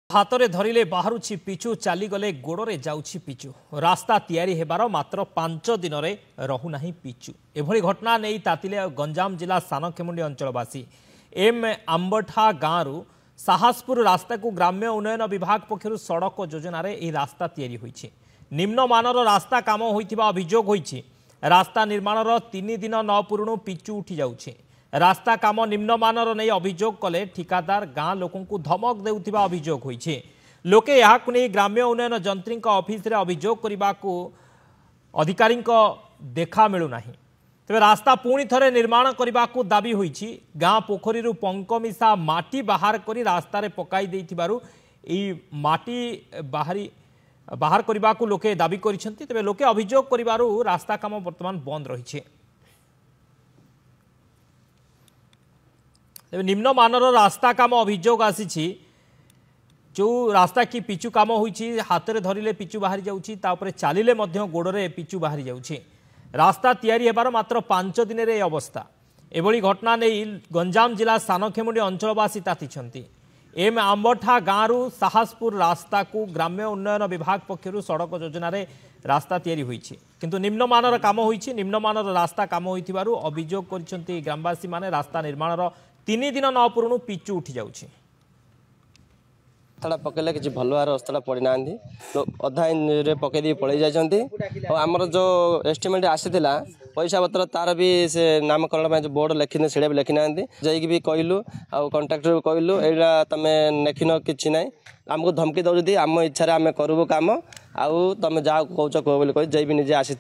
हाथ धरिले बाहरुछि पिचु चलीगले गोड़े जाउछि पिचु रास्ता तैयारी हेबार मात्र 5 दिन रहुना पिचु एभली घटना नहीं तातिले गंजाम जिला सानखेमुंडी अंचलवासी एम आंबठा गाँव साहसपुर रास्ता को ग्राम्य उन्नयन विभाग पक्षर सड़क योजन रास्ता तैयारी होइछि। निम्नमानर रास्ता काम होइथिबा अभियोग होइछि। रास्ता निर्माणर 3 दिन न पूर्णु पिचु उठी जाउछि। रास्ता काम निम्नमानर नहीं अभियोग कले ठिकादार गाँ लोकंकु धमक देउथिबा अभियोग होइछि। लोके याकु नै ग्राम्य उन्नयन जंत्री ऑफिस रे अभियोग करबाकू अधिकारी देखा मिलू नाही। तेरे रास्ता पुणी थरे निर्माण करबाकू दाबी होइछि। गाँ पोखरी पंकमिशा माटी बाहर करी रास्ता रे पकाई देइथिबारु ई माटी बाहर करबाकू लोके दाबी करिसेंति। तेबे लोके अभियोग करिबारु रास्ता काम वर्तमान बंद रहिछि। निम्नमानर रास्ता काम अभियोग आसी जो रास्ता की पिचु काम होइछि हाथ में धरिले पिचु बाहरी जाउछि तापरे चालिले मध्य गोड़े पिचु बाहरी जाउछि। रास्ता तैयारी हेबार मात्र 5 दिन रे अवस्था। एभली घटना नहीं गंजाम जिला सानखेमुंडी अंचलवासी तातिछंती। एम आंबठा गाँव साहसपुर रास्ता को ग्राम्य उन्नयन विभाग पक्षर सड़क योजन रास्ता तैयारी होइछि किंतु निम्नमानर काम होइछि। निम्नमानर रास्ता काम होइथिबारु अभियोग करिसेंती ग्रामवासी माने। रास्ता निर्माणर 3 दिन न पूर्णु पिचु उठी जाउछि। रास्ता पकड़े किसी भल भाव रास्ता पड़ी ना अधा इन पकई पलि जाती। आमर जो एस्टिमेट आसीला पैसा पत्र तार भी से नामकरण जो बोर्ड लिखी से भी लिखी ना जाइक भी कहलु कंट्राक्टर भी कहलु एटा तुम लिखिन कि ना आमको धमकी दौर आम इच्छा आम करूँ कम आउ तुम जहाँ कौच कह बोली कही भी निजे आसी